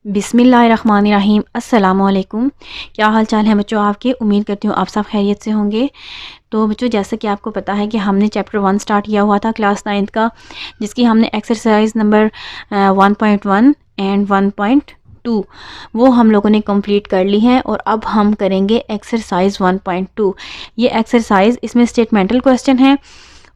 बिस्मिल्लाहिर्रहमानिर्रहीम। अस्सलामुअलैकुम। क्या हाल चाल है बच्चों आपके? उम्मीद करती हूँ आप सब खैरियत से होंगे। तो बच्चों, जैसे कि आपको पता है कि हमने चैप्टर 1 स्टार्ट किया हुआ था क्लास 9th का, जिसकी हमने एक्सरसाइज नंबर 1.1 एंड 1.2 वो हम लोगों ने कंप्लीट कर ली है। और अब हम करेंगे एक्सरसाइज 1.2। ये एक्सरसाइज, इसमें स्टेटमेंटल क्वेश्चन है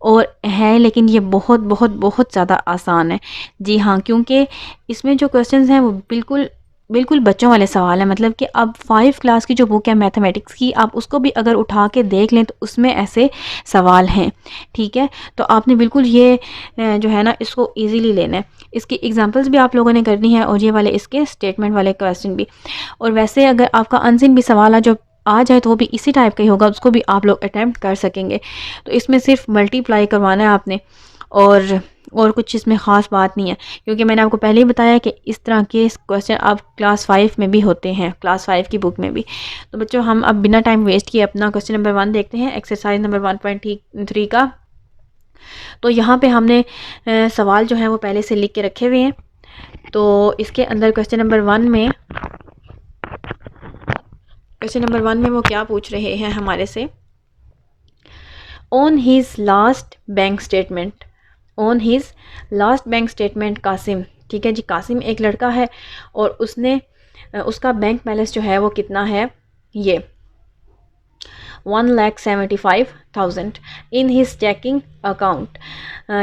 और है, लेकिन ये बहुत बहुत बहुत ज़्यादा आसान है। जी हाँ, क्योंकि इसमें जो क्वेश्चंस हैं वो बिल्कुल बिल्कुल बच्चों वाले सवाल हैं। मतलब कि अब 5 क्लास की जो बुक है मैथमेटिक्स की, आप उसको भी अगर उठा के देख लें तो उसमें ऐसे सवाल हैं। ठीक है, तो आपने बिल्कुल ये जो है ना, इसको इजीली लेना है। इसकी एग्जांपल्स भी आप लोगों ने करनी है और ये वाले इसके स्टेटमेंट वाले क्वेश्चन भी। और वैसे अगर आपका अनसिन भी सवाल है जो आ जाए तो वो भी इसी टाइप का ही होगा, उसको भी आप लोग अटैम्प्ट कर सकेंगे। तो इसमें सिर्फ मल्टीप्लाई करवाना है आपने, और कुछ इसमें ख़ास बात नहीं है, क्योंकि मैंने आपको पहले ही बताया कि इस तरह के क्वेश्चन अब क्लास 5 में भी होते हैं, क्लास 5 की बुक में भी। तो बच्चों, हम अब बिना टाइम वेस्ट किए अपना क्वेश्चन नंबर 1 देखते हैं, एक्सरसाइज नंबर 1.3 का। तो यहाँ पे हमने सवाल जो है वो पहले से लिख के रखे हुए हैं। तो इसके अंदर क्वेश्चन नंबर 1 में वो क्या पूछ रहे हैं हमारे से? On his last bank statement, on his last bank statement Qasim. ठीक है जी, कासिम एक लड़का है और उसका बैंक बैलेंस जो है वो कितना है? ये 1,75,000 इन हिज चेकिंग अकाउंट।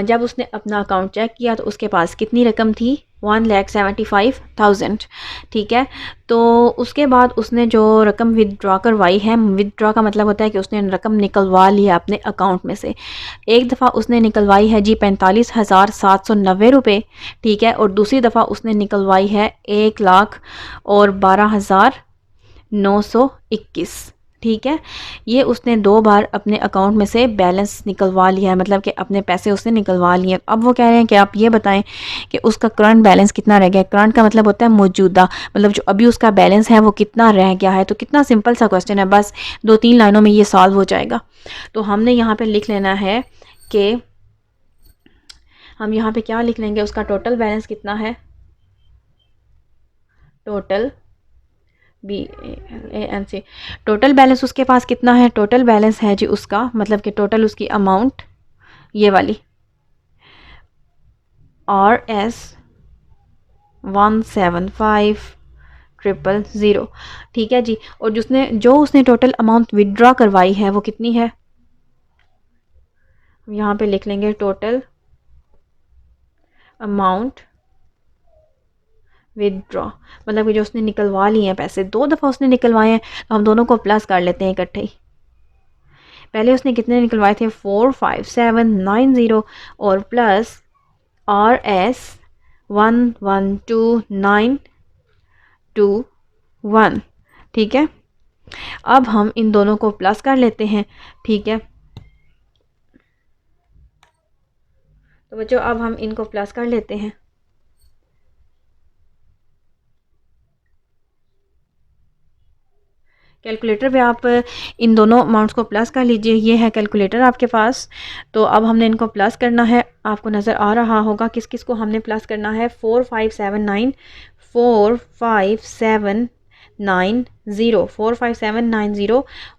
जब उसने अपना अकाउंट चेक किया तो उसके पास कितनी रकम थी? 1,75,000। ठीक है, तो उसके बाद उसने जो रकम विदड्रॉ करवाई है, विदड्रॉ का मतलब होता है कि उसने रकम निकलवा ली है अपने अकाउंट में से। एक दफ़ा उसने निकलवाई है जी 45,790 रुपये। ठीक है, और दूसरी दफ़ा उसने निकलवाई है 1,12,921। ठीक है, ये उसने 2 बार अपने अकाउंट में से बैलेंस निकलवा लिया है, मतलब कि अपने पैसे उसने निकलवा लिए। अब वो कह रहे हैं कि आप ये बताएं कि उसका करंट बैलेंस कितना रह गया। करंट का मतलब होता है मौजूदा, मतलब जो अभी उसका बैलेंस है वो कितना रह गया है। तो कितना सिंपल सा क्वेश्चन है, बस 2-3 लाइनों में ये सॉल्व हो जाएगा। तो हमने यहाँ पे लिख लेना है कि हम यहाँ पे क्या लिख लेंगे, उसका टोटल बैलेंस कितना है? टोटल BALANC, टोटल बैलेंस उसके पास कितना है? टोटल बैलेंस है जी उसका, मतलब कि टोटल उसकी अमाउंट, ये वाली RS 175,000। ठीक है जी, और जो उसने टोटल अमाउंट विदड्रॉ करवाई है वो कितनी है? यहाँ पे लिख लेंगे टोटल अमाउंट विदड्रॉ, मतलब कि जो उसने निकलवा लिए हैं पैसे, 2 दफ़ा उसने निकलवाए हैं, तो हम दोनों को प्लस कर लेते हैं इकट्ठे ही। पहले उसने कितने निकलवाए थे? 45790, और प्लस RS 112921। ठीक है, अब हम इन दोनों को प्लस कर लेते हैं। ठीक है, तो बच्चों अब हम इनको प्लस कर लेते हैं। कैलकुलेटर पे आप इन दोनों अमाउंट्स को प्लस कर लीजिए, ये है कैलकुलेटर आपके पास। तो अब हमने इनको प्लस करना है, आपको नज़र आ रहा होगा किस किस को हमने प्लस करना है। 4579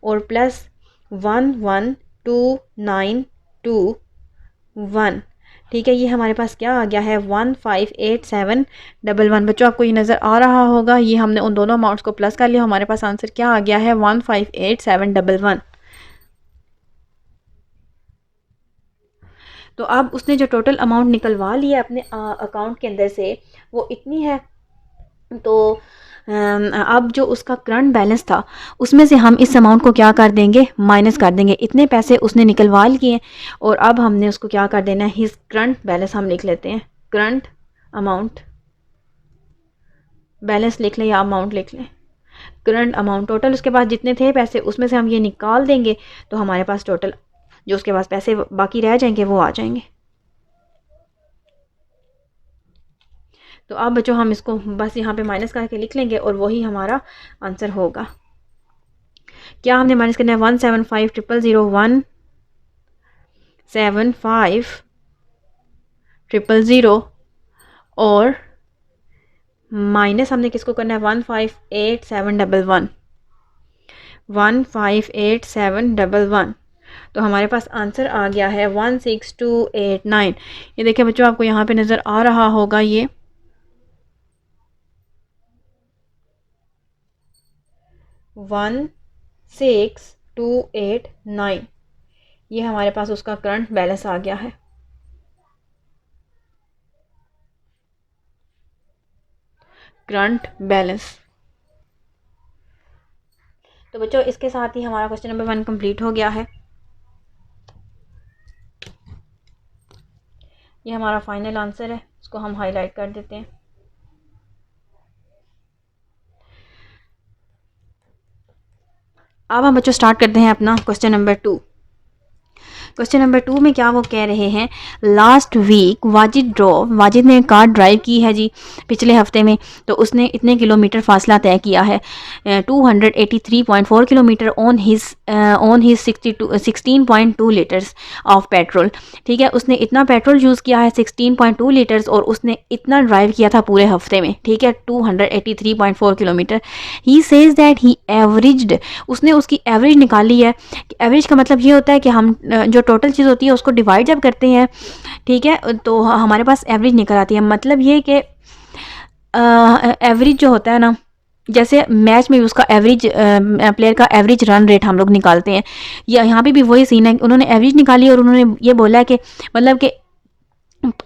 और प्लस 1129221। ठीक है, ये हमारे पास क्या आ गया है? 158,711। बच्चों, आपको ये नज़र आ रहा होगा, ये हमने उन दोनों अमाउंट्स को प्लस कर लिया, हमारे पास आंसर क्या आ गया है? 158,711। तो अब उसने जो टोटल अमाउंट निकलवा लिया अपने अकाउंट के अंदर से, वो इतनी है। तो अब जो उसका करंट बैलेंस था उसमें से हम इस अमाउंट को क्या कर देंगे? माइनस कर देंगे। इतने पैसे उसने निकलवा लिए और अब हमने उसको क्या कर देना है? हिज करंट बैलेंस हम लिख लेते हैं। करंट अमाउंट, बैलेंस लिख लें या अमाउंट लिख लें? करंट अमाउंट, टोटल उसके पास जितने थे पैसे उसमें से हम ये निकाल देंगे, तो हमारे पास टोटल जो उसके पास पैसे बाकी रह जाएंगे वो आ जाएंगे। तो अब बच्चों हम इसको बस यहाँ पे माइनस करके लिख लेंगे और वही हमारा आंसर होगा। क्या हमने माइनस करना है? 175,000 और माइनस हमने किसको करना है, 158711, 158711। तो हमारे पास आंसर आ गया है 16289। ये देखिए बच्चों, आपको यहाँ पे नज़र आ रहा होगा ये 16289, ये हमारे पास उसका करंट बैलेंस आ गया है। Current balance. तो बच्चों इसके साथ ही हमारा क्वेश्चन नंबर 1 कंप्लीट हो गया है। ये हमारा फाइनल आंसर है, इसको हम हाईलाइट कर देते हैं। अब हम बच्चों स्टार्ट करते हैं अपना क्वेश्चन नंबर 2। क्वेश्चन नंबर 2 में क्या वो कह रहे हैं, लास्ट वीक वाजिद ने कार ड्राइव की है जी पिछले हफ्ते में, तो उसने इतने किलोमीटर फासला तय किया है, 283.4 kilometre on his 16.2 litres of petrol. ठीक है, उसने इतना पेट्रोल यूज़ किया है 16.2 लीटर्स, और उसने इतना ड्राइव किया था पूरे हफ्ते में। ठीक है, 283.4 kilometre. He says that he averaged, उसने उसकी एवरेज निकाली है। एवरेज का मतलब ये होता है कि हम जो टोटल चीज़ होती है उसको डिवाइड जब करते हैं, ठीक है, तो हमारे पास एवरेज निकल आती है। मतलब ये कि एवरेज जो होता है ना, जैसे मैच में भी उसका एवरेज प्लेयर का एवरेज रन रेट हम लोग निकालते हैं, या यहाँ पे भी वही सीन है। उन्होंने एवरेज निकाली और उन्होंने ये बोला है कि मतलब कि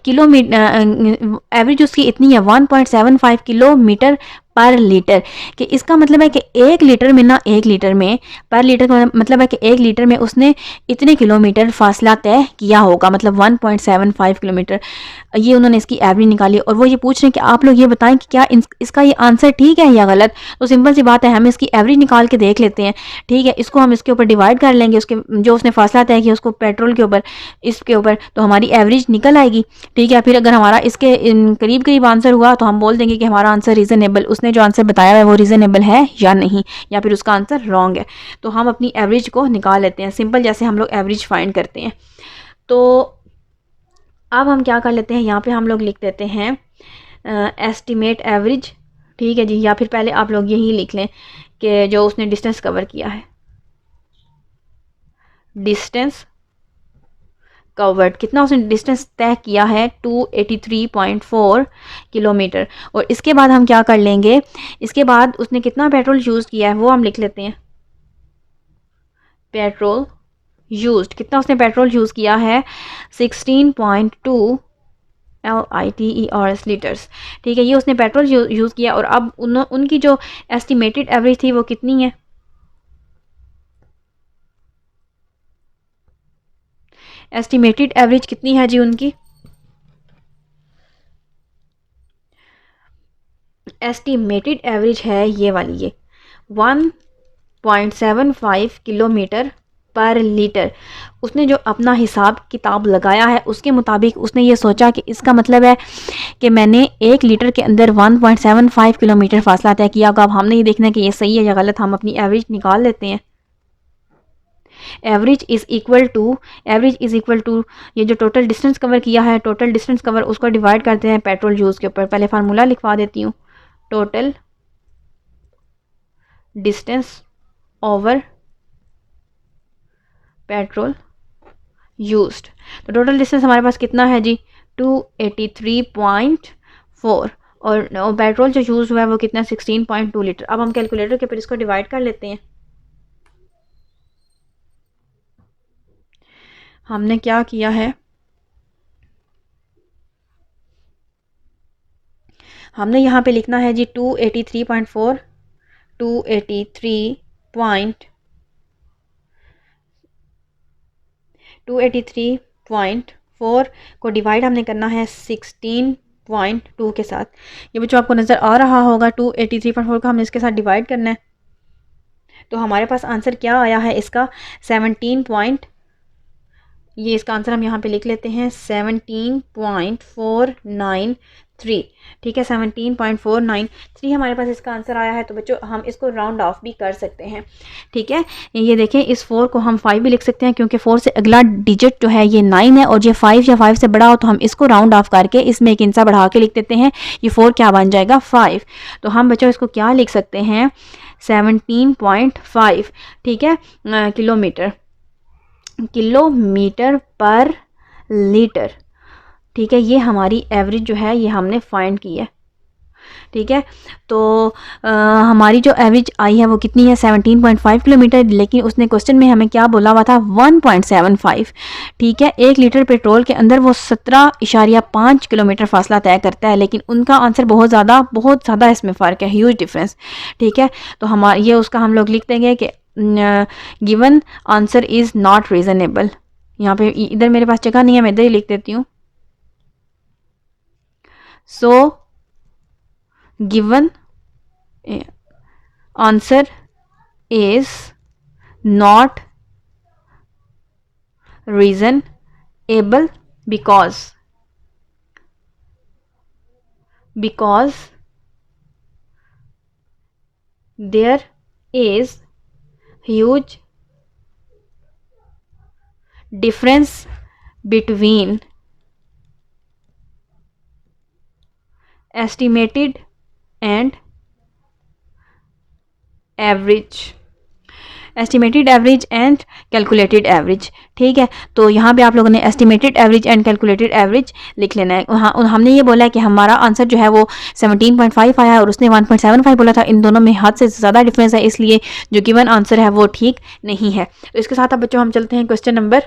किलोमीटर एवरेज उसकी इतनी है 1.75 किलोमीटर पर लीटर, कि इसका मतलब है कि 1 लीटर में ना, 1 लीटर में पर लीटर का मतलब है कि 1 लीटर में उसने इतने किलोमीटर फासला तय किया होगा, मतलब 1.75 किलोमीटर। ये उन्होंने इसकी एवरेज निकाली, और वो ये पूछ रहे हैं कि आप लोग ये बताएं कि क्या इसका ये आंसर ठीक है या गलत। तो सिंपल सी बात है, हम इसकी एवरेज निकाल के देख लेते हैं। ठीक है, इसको हम इसके ऊपर डिवाइड कर लेंगे, उसके जो उसने फासला तय किया उसको पेट्रोल के ऊपर, इसके ऊपर, तो हमारी एवरेज निकल आएगी। ठीक है, फिर अगर हमारा इसके करीब करीब आंसर हुआ तो हम बोल देंगे कि हमारा आंसर रीज़नेबल, उसने जो आंसर बताया है वो रीज़नेबल है या नहीं, या फिर उसका आंसर रॉन्ग है। तो हम अपनी एवरेज को निकाल लेते हैं, सिंपल जैसे हम लोग एवरेज फाइंड करते हैं। तो अब हम क्या कर लेते हैं, यहाँ पे हम लोग लिख देते हैं एस्टिमेट एवरेज। ठीक है जी, या फिर पहले आप लोग यही लिख लें कि जो उसने डिस्टेंस कवर किया है, डिस्टेंस कवर्ड, कितना उसने डिस्टेंस तय किया है, 283.4 किलोमीटर। और इसके बाद हम क्या कर लेंगे, इसके बाद उसने कितना पेट्रोल यूज़ किया है वो हम लिख लेते हैं। पेट्रोल यूज्ड, कितना उसने पेट्रोल यूज़ किया है, 16.2 LITERS लीटर्स। ठीक है, ये उसने पेट्रोल यूज़ किया। और अब उनकी जो एस्टिमेटेड एवरेज थी वो कितनी है, एस्टिमेटेड एवरेज कितनी है जी उनकी, एस्टिमेटेड एवरेज है ये वाली, ये 1.75 किलोमीटर पर लीटर। उसने जो अपना हिसाब किताब लगाया है उसके मुताबिक उसने ये सोचा कि इसका मतलब है कि मैंने 1 लीटर के अंदर 1.75 किलोमीटर फासला तय किया होगा। अब हमने ये देखना है कि ये सही है या गलत, हम अपनी एवरेज निकाल लेते हैं। एवरेज इज़ इक्वल टू ये जो टोटल डिस्टेंस कवर किया है, टोटल डिस्टेंस कवर उसको डिवाइड करते हैं पेट्रोल यूज़ के ऊपर। पहले फार्मूला लिखवा देती हूँ, total distance over petrol used. तो टोटल डिस्टेंस हमारे पास कितना है जी, 283.4, और पेट्रोल जो यूज़ हुआ है वो कितना, 16.2 लीटर। अब हम कैलकुलेटर के ऊपर इसको डिवाइड कर लेते हैं। हमने क्या किया है, हमने यहाँ पे लिखना है जी 283.4 283.4 को डिवाइड हमने करना है 16.2 के साथ। ये बच्चों आपको नज़र आ रहा होगा, 283.4 को हमने इसके साथ डिवाइड करना है। तो हमारे पास आंसर क्या आया है इसका, 17 ये इसका आंसर हम यहाँ पे लिख लेते हैं, 17.49 3, ठीक है, 17.493 हमारे पास इसका आंसर आया है। तो बच्चों हम इसको राउंड ऑफ भी कर सकते हैं, ठीक है। ये देखें, इस 4 को हम 5 भी लिख सकते हैं, क्योंकि 4 से अगला डिजिट जो है ये 9 है, और ये 5 या 5 से बड़ा हो तो हम इसको राउंड ऑफ करके इसमें एक इंसा बढ़ा के लिख देते हैं। ये 4 क्या बन जाएगा, 5। तो हम बच्चों इसको क्या लिख सकते हैं, 17.5, ठीक है, किलोमीटर, किलोमीटर पर लीटर, ठीक है। ये हमारी एवरेज जो है ये हमने फाइंड की है, ठीक है। तो हमारी जो एवरेज आई है वो कितनी है, 17.5 किलोमीटर, लेकिन उसने क्वेश्चन में हमें क्या बोला हुआ था, 1.75, ठीक है। 1 लीटर पेट्रोल के अंदर वो 17.5 किलोमीटर फासला तय करता है, लेकिन उनका आंसर बहुत ज़्यादा इसमें फ़र्क है, ह्यूज डिफरेंस, ठीक है। तो हमारा ये उसका हम लोग लिख देंगे कि given answer is not reasonable. यहाँ पे इधर मेरे पास जगह नहीं है, मैं इधर ही लिख देती हूँ। So given answer is not reasonable because there is huge difference between estimated and average, estimated average and calculated average, ठीक है। तो यहाँ पे आप लोगों ने estimated average and calculated average लिख लेना है। हमने ये बोला है कि हमारा आंसर जो है वो 17.5 आया और उसने 1.75 बोला था, इन दोनों में हद से ज़्यादा डिफरेंस है, इसलिए जो गिवन आंसर है वो ठीक नहीं है। तो इसके साथ अब बच्चों हम चलते हैं क्वेश्चन नंबर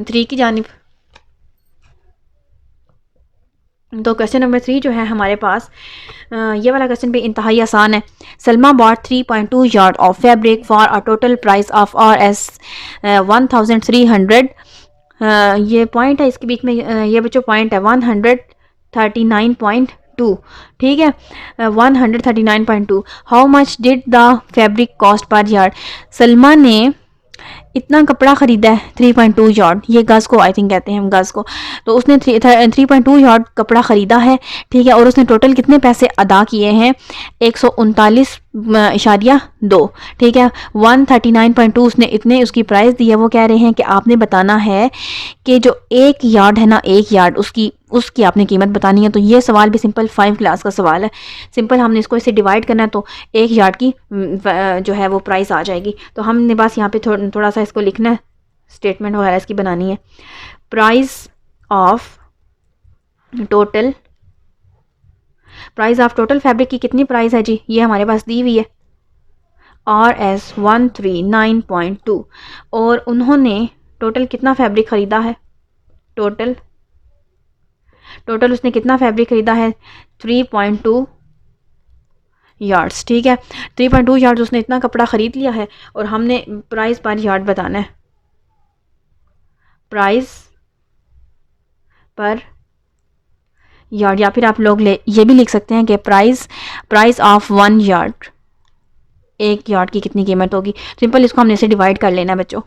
3 की जानिब। तो क्वेश्चन नंबर 3 जो है हमारे पास, ये वाला क्वेश्चन भी इंतहाई आसान है। Salma bought 3.2 yard of fabric for a total price of RS 1300, ये पॉइंट है इसके बीच में, ये बच्चों पॉइंट है 139.2, ठीक है, 139.2। How much did the fabric cost per yard, Salma ने इतना कपड़ा ख़रीदा है 3.2 यार्ड, ये गज़ को आई थिंक कहते हैं हम गज़ को, तो उसने 3.2 यार्ड कपड़ा ख़रीदा है, ठीक है, और उसने टोटल कितने पैसे अदा किए हैं, 139.2, ठीक है। 139.2 उसने इतने उसकी प्राइस दी है। वो कह रहे हैं कि आपने बताना है कि जो 1 यार्ड है ना, 1 यार्ड उसकी आपने कीमत बतानी है। तो ये सवाल भी सिंपल 5 क्लास का सवाल है, सिंपल हमने इसको इसे डिवाइड करना है, तो 1 यार्ड की जो है वो प्राइस आ जाएगी। तो हमने बस यहाँ पे थोड़ा सा इसको लिखना है, स्टेटमेंट वगैरह इसकी बनानी है। प्राइस ऑफ टोटल फैब्रिक की कितनी प्राइस है जी, ये हमारे पास दी हुई है, RS 139.2, और उन्होंने टोटल कितना फैब्रिक ख़रीदा है, टोटल उसने कितना फैब्रिक ख़रीदा है, 3.2 यार्ड्स, ठीक है। 3.2 यार्ड्स उसने इतना कपड़ा ख़रीद लिया है, और हमने प्राइस पर यार्ड बताना है, प्राइस पर यार्ड, या फिर आप लोग ये भी लिख सकते हैं कि प्राइस ऑफ 1 यार्ड, 1 यार्ड की कितनी कीमत होगी। सिंपल इसको हमने इसे डिवाइड कर लेना है बच्चों,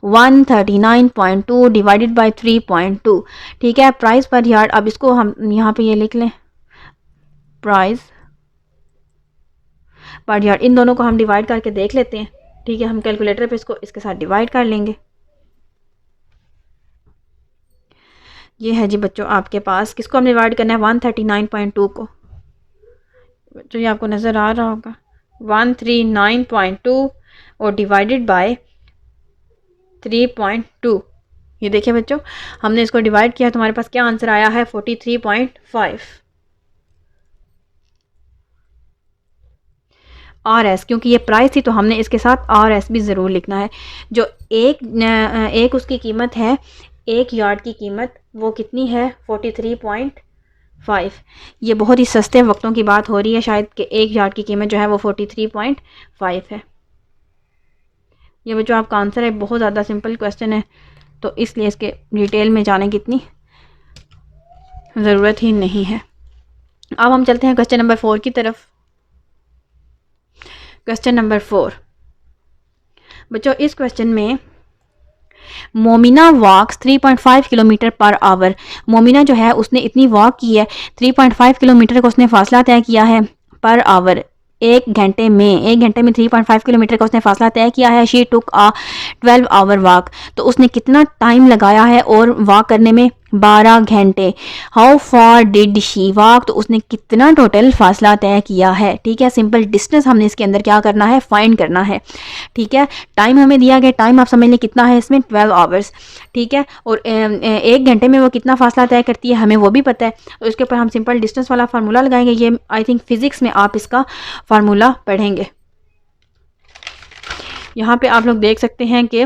139.2 डिवाइडेड बाय 3.2, ठीक है, प्राइस पर यार्ड। अब इसको हम यहाँ पे ये लिख लें, प्राइस पर यार्ड, इन दोनों को हम डिवाइड करके देख लेते हैं, ठीक है। हम कैलकुलेटर पे इसको इसके साथ डिवाइड कर लेंगे। ये है जी बच्चों आपके पास, किसको हमने डिवाइड करना है, 139.2 को, जो ये आपको नज़र आ रहा होगा, 139.2 और डिवाइडेड बाय 3.2। ये देखिए बच्चों, हमने इसको डिवाइड किया, तुम्हारे पास क्या आंसर आया है, 43.5। RS, क्योंकि ये प्राइस थी तो हमने इसके साथ RS भी ज़रूर लिखना है। जो एक उसकी कीमत है, 1 यार्ड की कीमत वो कितनी है, 43.5। ये बहुत ही सस्ते वक्तों की बात हो रही है शायद, कि 1 यार्ड की कीमत जो है वो 43.5 है। ये बच्चों आपका आंसर है, बहुत ज़्यादा सिंपल क्वेश्चन है, तो इसलिए इसके डिटेल में जाने की इतनी ज़रूरत ही नहीं है। अब हम चलते हैं क्वेश्चन नंबर 4 की तरफ। क्वेश्चन नंबर 4 बच्चों, इस क्वेश्चन में मोमिना वॉक्स 3.5 किलोमीटर पर आवर। मोमिना जो है उसने इतनी वॉक की है, 3.5 किलोमीटर का उसने फासला तय किया है पर आवर, एक घंटे में 3.5 किलोमीटर का उसने फासला तय किया है। She took a 12 hour walk, तो उसने कितना टाइम लगाया है और वॉक करने में, 12 घंटे। How far did she walk, तो उसने कितना टोटल फासला तय किया है। ठीक है, सिंपल डिस्टेंस हमने इसके अंदर क्या करना है, फाइंड करना है। ठीक है, टाइम हमें दिया गया, टाइम आप समझ लें कितना है इसमें, 12 आवर्स। ठीक है, और एक घंटे में वो कितना फासला तय करती है हमें वो भी पता है, तो इसके ऊपर हम सिंपल डिस्टेंस वाला फार्मूला लगाएंगे। ये आई थिंक फिजिक्स में आप इसका फार्मूला पढ़ेंगे। यहाँ पे आप लोग देख सकते हैं कि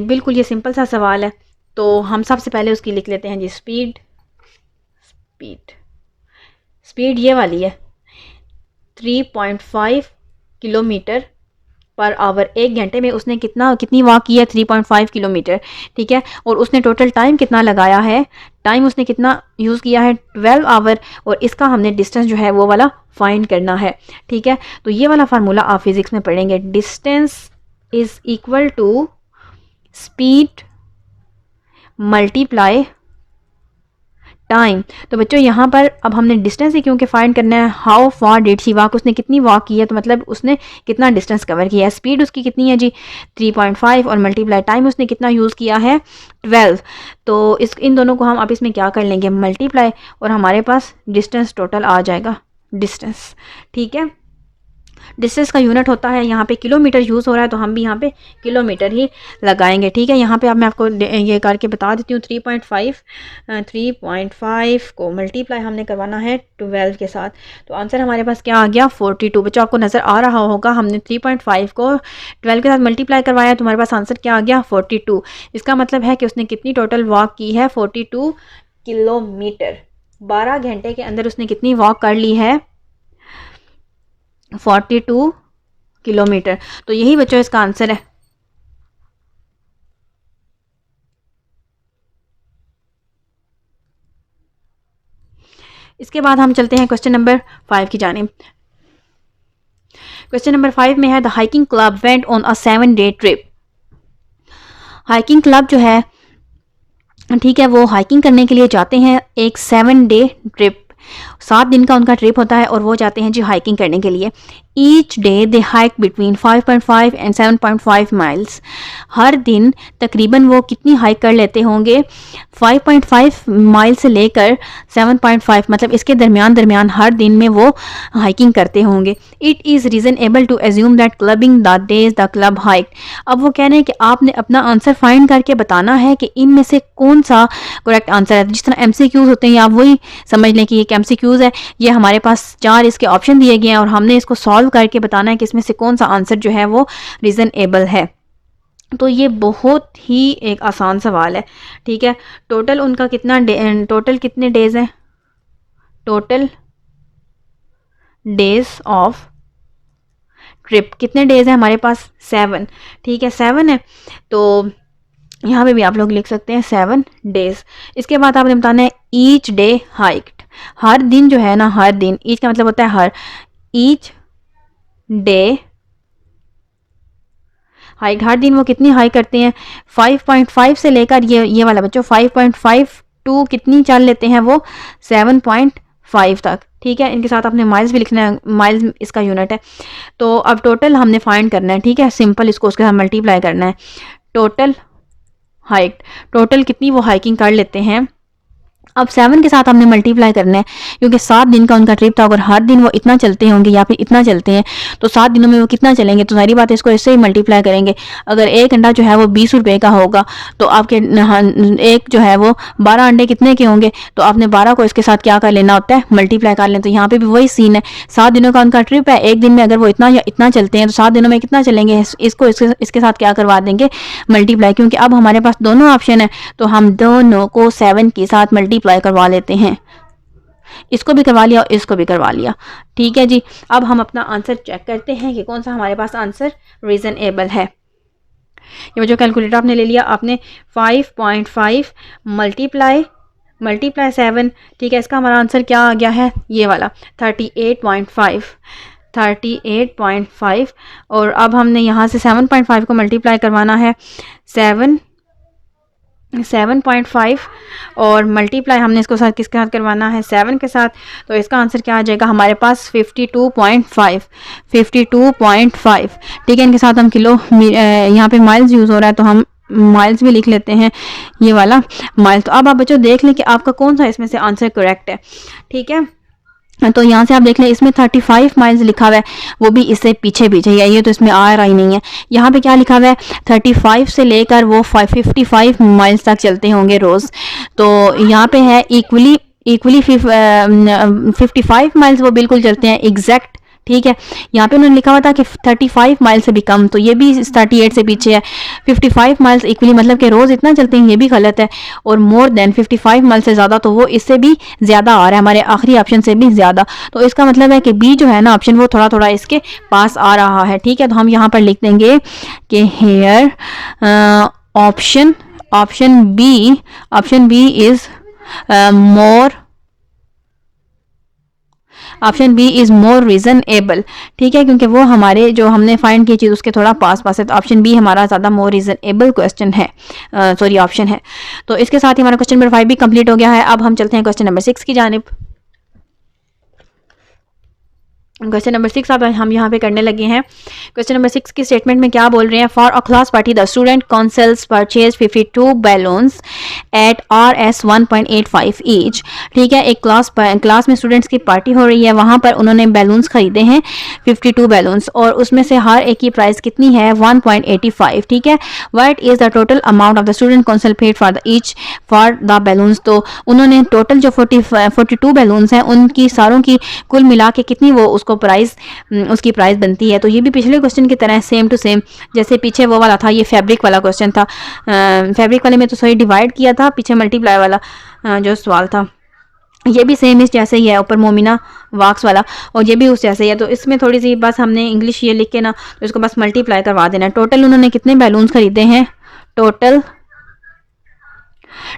बिल्कुल ये सिंपल सा सवाल है, तो हम सबसे पहले उसकी लिख लेते हैं जी, स्पीड ये वाली है 3.5 किलोमीटर पर आवर। एक घंटे में उसने कितनी वॉक की है, 3.5 किलोमीटर। ठीक है, और उसने टोटल टाइम कितना लगाया है, टाइम उसने कितना यूज़ किया है, 12 आवर, और इसका हमने डिस्टेंस जो है वो वाला फाइंड करना है। ठीक है, तो ये वाला फार्मूला आप फिजिक्स में पढ़ेंगे, distance is equal to speed multiply time. तो बच्चों यहाँ पर अब हमने डिस्टेंस ही क्योंकि फाइंड करना है, how far did she walk, उसने कितनी वॉक की है, तो मतलब उसने कितना डिस्टेंस कवर किया है। स्पीड उसकी कितनी है जी, 3.5, और मल्टीप्लाई टाइम उसने कितना यूज़ किया है, 12। तो इन दोनों को हम आप इसमें क्या कर लेंगे, मल्टीप्लाई, और हमारे पास डिस्टेंस टोटल आ जाएगा, डिस्टेंस। ठीक है, डिस्टेंस का यूनिट होता है, यहाँ पे किलोमीटर यूज़ हो रहा है तो हम भी यहाँ पे किलोमीटर ही लगाएंगे। ठीक है, यहाँ पे अब मैं आपको ये करके बता देती हूँ, 3.5 को मल्टीप्लाई हमने करवाना है 12 के साथ, तो आंसर हमारे पास क्या आ गया, 42। बच्चों आपको नज़र आ रहा होगा, हमने 3.5 को 12 के साथ मल्टीप्लाई करवाया, तो हमारे पास आंसर क्या आ गया, 42। इसका मतलब है कि उसने कितनी टोटल वॉक की है, 42 किलोमीटर। 12 घंटे के अंदर उसने कितनी वॉक कर ली है, 42 किलोमीटर। तो यही बच्चों इसका आंसर है। इसके बाद हम चलते हैं क्वेश्चन नंबर 5 की जानिब। क्वेश्चन नंबर 5 में है, the hiking club went on a 7-day trip. Hiking club जो है, ठीक है, वो हाइकिंग करने के लिए जाते हैं, एक 7-day ट्रिप, 7 दिन का उनका ट्रिप होता है, और वो जाते हैं जी हाइकिंग करने के लिए। Each day they hike between 5.5 and 7.5 miles. हर दिन तकरीबन वो कितनी हाइक कर लेते होंगे, 5.5 माइल से लेकर 7.5, मतलब इसके दरमियान हर दिन में वो हाइकिंग करते होंगे। It is reasonable to assume that clubbing the days the club hike. अब वो कह रहे हैं कि आपने अपना आंसर फाइंड करके बताना है कि इनमें से कौन सा करेक्ट आंसर है। जिस तरह MCQs होते हैं, आप वही समझ लें कि ये MCQs है। ये हमारे पास 4 इसके ऑप्शन दिए गए हैं, और हमने इसको सॉल्व करके बताना है कि इसमें से कौन सा आंसर जो है वो रीजनेबल है। तो ये बहुत ही एक आसान सवाल है। ठीक है, टोटल उनका टोटल कितने डेज हैं, टोटल डेज ऑफ ट्रिप कितने डेज हैं हमारे पास, 7। ठीक है, 7 है, तो यहाँ पे भी आप लोग लिख सकते हैं 7 डेज। इसके बाद आपने बताना है ईच डे हाइक्ड। हर दिन जो है ना, हर दिन, ईच का मतलब होता है हर, ईच डे हाइक, हर दिन वो कितनी हाइक करते हैं, 5.5 से लेकर ये वाला बच्चों 5.5 टू कितनी चल लेते हैं वो, 7.5 तक। ठीक है, इनके साथ आपने माइल्स भी लिखना है, माइल्स इसका यूनिट है। तो अब टोटल हमने फाइंड करना है। ठीक है, सिंपल इसको उसके साथ मल्टीप्लाई करना है, टोटल हाइक, टोटल कितनी वो हाइकिंग कर लेते हैं। अब 7 के साथ हमने मल्टीप्लाई करना है, क्योंकि 7 दिन का उनका ट्रिप था, अगर हर दिन वो इतना चलते होंगे या फिर इतना चलते हैं, तो 7 दिनों में वो कितना चलेंगे, तो सारी बात इसको इससे ही मल्टीप्लाई करेंगे। अगर एक अंडा जो है वो 20 रुपये का होगा, तो आपके एक जो है वो 12 अंडे कितने के होंगे, तो आपने 12 को इसके साथ क्या कर लेना होता है, मल्टीप्लाई कर लें। तो यहाँ पे भी वही सीन है, 7 दिनों का उनका ट्रिप है, एक दिन में अगर वो इतना या इतना चलते हैं, तो 7 दिनों में कितना चलेंगे, इसको इसके साथ क्या करवा देंगे, मल्टीप्लाई। क्योंकि अब हमारे पास दोनों ऑप्शन है, तो हम दोनों को 7 के साथ मल्टीप्लाई करवा लेते हैं। इसको भी करवा लिया और इसको भी करवा लिया। ठीक है जी, अब हम अपना आंसर चेक करते हैं कि कौन सा हमारे पास आंसर रीजनेबल है। ये जो कैलकुलेटर आपने ले लिया, आपने 5.5 मल्टीप्लाई 7। ठीक है, इसका हमारा आंसर क्या आ गया है, ये वाला 38.5 38.5 और अब हमने यहाँ से 7.5 को मल्टीप्लाई करवाना है 7.5 और मल्टीप्लाई हमने इसको साथ किसके साथ करवाना है 7 के साथ। तो इसका आंसर क्या आ जाएगा हमारे पास 52.5 ठीक है। इनके साथ हम किलो यहाँ पे माइल्स यूज़ हो रहा है तो हम माइल्स भी लिख लेते हैं, ये वाला माइल्स। तो अब आप बच्चों देख लें कि आपका कौन सा इसमें से आंसर करेक्ट है, ठीक है। तो यहाँ से आप देख लें इसमें 35 माइल्स लिखा हुआ है, वो भी इससे पीछे पीछे है, ये तो इसमें आ रहा ही नहीं है। यहाँ पे क्या लिखा हुआ है 35 से लेकर वो 55 माइल्स तक चलते होंगे रोज़। तो यहाँ पे है इक्वली 55 माइल्स वो बिल्कुल चलते हैं एग्जैक्ट, ठीक है। यहाँ पे उन्होंने लिखा हुआ था कि 35 माइल से भी कम, तो ये भी 38 से पीछे है। 55 माइल्स इक्वली मतलब कि रोज़ इतना चलते हैं, ये भी गलत है। और मोर देन 55 माइल से ज़्यादा, तो वो इससे भी ज़्यादा आ रहा है, हमारे आखिरी ऑप्शन से भी ज़्यादा। तो इसका मतलब है कि बी जो है ना ऑप्शन, वो थोड़ा थोड़ा इसके पास आ रहा है, ठीक है। तो हम यहाँ पर लिख देंगे कि here option B is more reasonable, ठीक है, क्योंकि वो हमारे जो हमने फाइंड की चीज़ उसके थोड़ा पास है। तो ऑप्शन बी हमारा ज़्यादा मोर रीजनेबल क्वेश्चन है, सॉरी ऑप्शन है। तो इसके साथ ही हमारा क्वेश्चन नंबर 5 भी कंप्लीट हो गया है। अब हम चलते हैं क्वेश्चन नंबर 6 की जानिब। क्वेश्चन नंबर 6 अब हम यहाँ पे करने लगे हैं। क्वेश्चन नंबर 6 की स्टेटमेंट में क्या बोल रहे हैं, for a class party the student councils purchase 52 balloons at RS 1.85 each, ठीक है। एक क्लास में स्टूडेंट्स की पार्टी हो रही है, वहाँ पर उन्होंने बैलून्स खरीदे हैं 52 बैलून्स और उसमें से हर एक की प्राइस कितनी है 1.85, ठीक है। What is the total amount of the student council paid for the each for the balloons. तो उन्होंने टोटल जो 42 बैलून्स हैं उनकी सारों की कुल मिला के कितनी वो उसको उसकी प्राइस बनती है। तो ये भी पिछले क्वेश्चन की तरह सेम टू सेम, जैसे पीछे वो वाला था, ये फैब्रिक वाला क्वेश्चन था। फैब्रिक वाले में तो सॉरी डिवाइड किया था, पीछे मल्टीप्लाई वाला जो सवाल था ये भी सेम इस जैसे ही है, ऊपर मोमिना वाक्स वाला, और ये भी उस जैसे ही है। तो इसमें थोड़ी सी बस हमने इंग्लिश ये लिख के ना तो इसको बस मल्टीप्लाई करवा देना। टोटल उन्होंने कितने बैलून्स खरीदे हैं,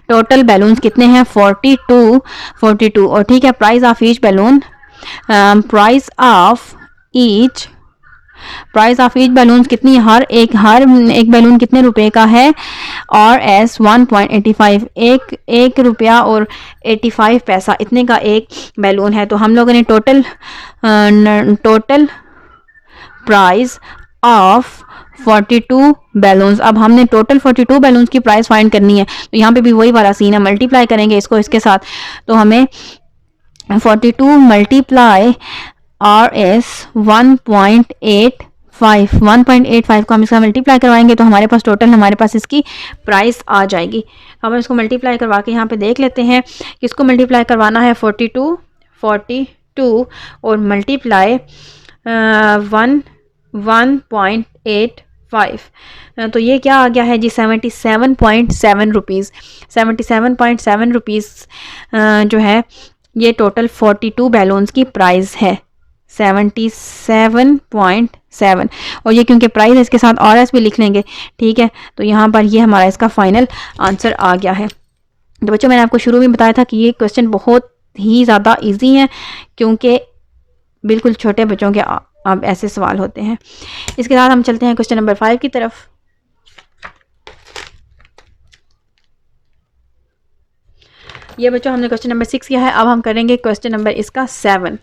टोटल बैलून्स कितने हैं 42 और ठीक है। Price of each balloon, price of each balloon कितनी, हर एक बैलून कितने रुपए का है, RS 1.85, एक रुपया और 85 पैसा इतने का एक बैलून है। तो हम लोगों ने टोटल प्राइस ऑफ 42 बैलून्स, अब हमने टोटल 42 बैलून्स की प्राइस फाइंड करनी है। तो यहाँ पे भी वही वाला सीन है, मल्टीप्लाई करेंगे इसको इसके साथ। तो हमें 42 मल्टीप्लाई RS 1.85 को हम इसका मल्टीप्लाई करवाएंगे तो हमारे पास टोटल हमारे पास इसकी प्राइस आ जाएगी। हम इसको मल्टीप्लाई करवा के यहाँ पे देख लेते हैं, किसको मल्टीप्लाई करवाना है 42 और मल्टीप्लाई 1.85, तो ये क्या आ गया है जी 77.7 रुपीज़। 77.7 रुपीज़ जो है ये टोटल 42 बैलून्स की प्राइस है 77.7, और ये क्योंकि प्राइस है इसके साथ RS भी लिख लेंगे, ठीक है। तो यहाँ पर ये हमारा इसका फाइनल आंसर आ गया है। तो बच्चों मैंने आपको शुरू में बताया था कि ये क्वेश्चन बहुत ही ज़्यादा इजी है, क्योंकि बिल्कुल छोटे बच्चों के अब ऐसे सवाल होते हैं। इसके साथ हम चलते हैं क्वेश्चन नंबर 5 की तरफ। ये बच्चों हमने क्वेश्चन नंबर 6 किया है, अब हम करेंगे क्वेश्चन नंबर इसका 7।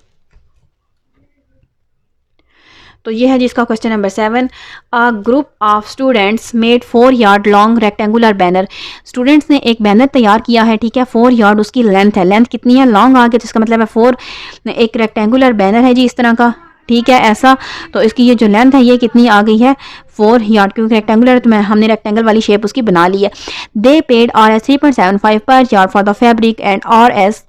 तो ये है जिसका question number 7। A group of students made 4 yard long rectangular banner. Students ने एक बैनर तैयार किया है, ठीक है। 4 यार्ड उसकी लेंथ है, लेंथ कितनी है लॉन्ग आगे, तो इसका मतलब है 4। एक रेक्टेंगुलर बैनर है जी इस तरह का, ठीक है ऐसा। तो इसकी ये जो लेंथ है ये कितनी आ गई है 4 यार्ड, क्योंकि रेक्टेंगुलर तो हमने रेक्टेंगल वाली शेप उसकी बना ली है। दे paid RS 3.75 per yard for the fabric and RS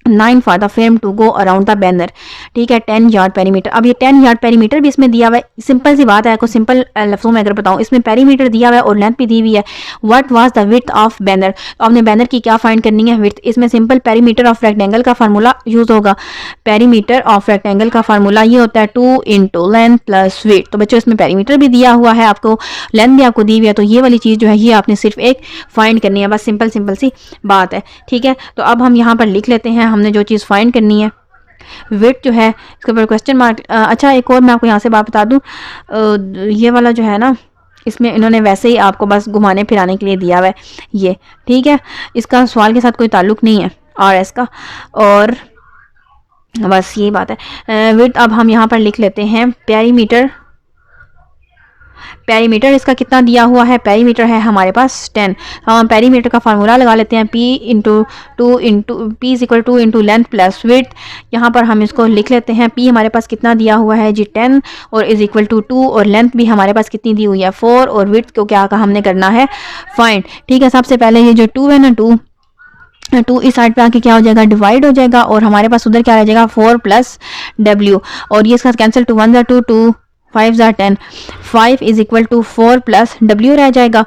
9 for the frame to go around the banner, ठीक है। 10 यार्ड पेरीमीटर, अब ये 10 यार्ड पेरीमीटर भी इसमें दिया हुआ है। सिंपल सी बात है, आपको सिंपल लफ्ज़ों में अगर बताऊं, इसमें पेरीमीटर दिया हुआ है और लेंथ भी दी हुई है। What was the width of banner, तो आपने बैनर की क्या फाइंड करनी है विड्थ। इसमें सिंपल पेरीमीटर ऑफ रेक्टेंगल का फार्मूला यूज होगा। पेरीमीटर ऑफ रेक्टेंगल का फार्मूला ये होता है 2 × लेंथ प्लस विड्थ। तो बच्चों इसमें पेरीमीटर भी दिया हुआ है आपको, लेंथ भी आपको दी हुई है, तो ये वाली चीज़ जो है ये आपने सिर्फ एक फाइंड करनी है, बस सिंपल सी बात है, ठीक है। तो अब हम यहाँ पर लिख लेते हैं हमने जो चीज़ फाइंड करनी है। विड्थ जो है इसके ऊपर क्वेश्चन मार्क। अच्छा एक और मैं आपको यहाँ से बात बता दूँ, ये वाला जो है ना, इसमें इन्होंने वैसे ही आपको बस घुमाने फिराने के लिए दिया हुआ है ये, ठीक है, इसका सवाल के साथ कोई ताल्लुक नहीं है आर एस का, और बस यही बात है। विड्थ अब हम यहाँ पर लिख लेते हैं पेरीमीटर। पेरीमीटर इसका कितना दिया हुआ है, पेरीमीटर है हमारे पास 10। हम पेरीमीटर का फार्मूला लगा लेते हैं, P into P is equal two into length plus width. यहाँ पर हम इसको लिख लेते हैं, पी हमारे पास कितना दिया हुआ है जी 10 और इज इक्वल टू 2, और लेंथ भी हमारे पास कितनी दी हुई है 4, और विड्थ को क्या हमने करना है फाइंड। ठीक है, सबसे पहले ये जो 2 है ना, 2 इस साइड पे आके क्या हो जाएगा, डिवाइड हो जाएगा, और हमारे पास उधर क्या रह जाएगा 4 प्लस डब्ल्यू, और ये इसका cancel, 2 1 2 2 5 10, 5 is equal to 4 plus W रह जाएगा,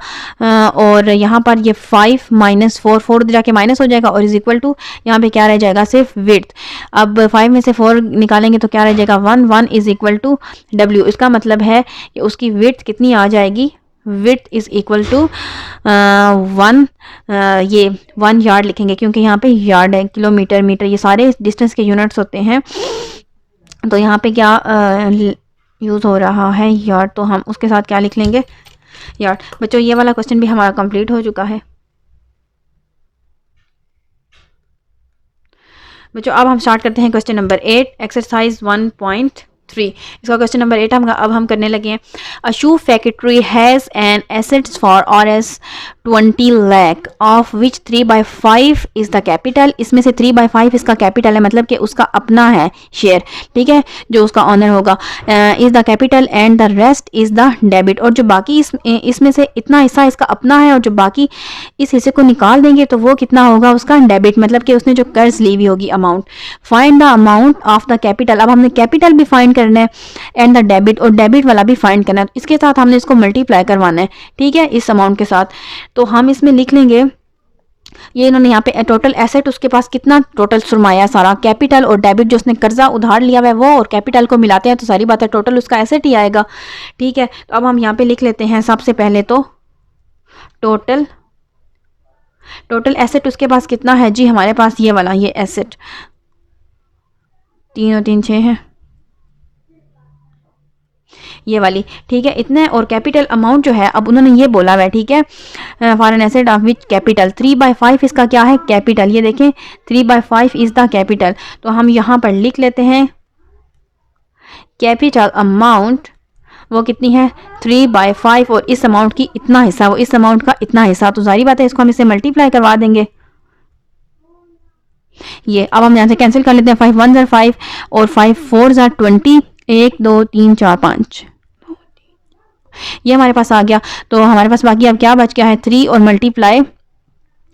और यहाँ पर ये 5 माइनस 4, 4 जाके माइनस हो जाएगा, और इज इक्वल टू यहाँ पे क्या रह जाएगा सिर्फ विड्थ। अब 5 में से 4 निकालेंगे तो क्या रह जाएगा 1, 1 इज इक्वल टू डब्ल्यू। इसका मतलब है कि उसकी विड्थ कितनी आ जाएगी, विड्थ इज इक्वल टू 1, ये 1 यार्ड लिखेंगे क्योंकि यहाँ पे यार्ड है, किलोमीटर, मीटर, ये सारे डिस्टेंस के यूनिट्स होते हैं, तो यहाँ पे क्या यूज़ हो रहा है यार्ड, तो हम उसके साथ क्या लिख लेंगे यार्ड। बच्चों ये वाला क्वेश्चन भी हमारा कंप्लीट हो चुका है। बच्चों अब हम स्टार्ट करते हैं क्वेश्चन नंबर 8, एक्सरसाइज 1.3। इसका क्वेश्चन नंबर 8 अब हम करने लगे हैं। A shoe factory has an assets for RS 20 lakh of which 3/5 is the capital. इसमें से 3/5 इसका कैपिटल है, मतलब कि उसका अपना है शेयर, ठीक है, जो उसका ऑनर होगा। Is the capital and the rest is the debit, और जो बाकी इसमें से इतना हिस्सा इसका अपना है, और जो बाकी इस हिस्से को निकाल देंगे तो वो कितना होगा उसका डेबिट, मतलब कि उसने जो कर्ज ली हुई होगी amount. Find the amount of the capital. अब हमने कैपिटल भी फाइंड करना है एंड द डेबिट, और डेबिट वाला भी फाइंड करना है, इसके साथ हमने इसको मल्टीप्लाई करवाना है, ठीक है, इस अमाउंट के साथ। तो हम इसमें लिख लेंगे, ये इन्होंने यहाँ पे टोटल एसेट, उसके पास कितना टोटल सुरमाया सारा, कैपिटल और डेबिट, जो उसने कर्जा उधार लिया हुआ है वो और कैपिटल को मिलाते हैं तो सारी बात है टोटल उसका एसेट ही आएगा, ठीक है। तो अब हम यहाँ पे लिख लेते हैं सबसे पहले तो टोटल एसेट उसके पास कितना है जी, हमारे पास ये वाला, ये एसेट 3 और 3 6 है, ये वाली, ठीक है, इतने। और कैपिटल अमाउंट जो है, अब उन्होंने ये बोला हुआ है, ठीक है, for an asset of which capital 3/5 इसका क्या है कैपिटल, ये देखें 3/5 इज द कैपिटल। तो हम यहाँ पर लिख लेते हैं कैपिटल अमाउंट, वो कितनी है 3/5, और इस अमाउंट की इतना हिस्सा, वो इस अमाउंट का इतना हिस्सा, तो सारी बात है इसको हम इसे मल्टीप्लाई करवा देंगे। ये अब हम यहाँ से कैंसिल कर लेते हैं, 5 1 5 और 5 4 20, 1 2 3 4 5, ये हमारे पास आ गया। तो हमारे पास बाकी अब क्या बच गया है 3 और मल्टीप्लाई,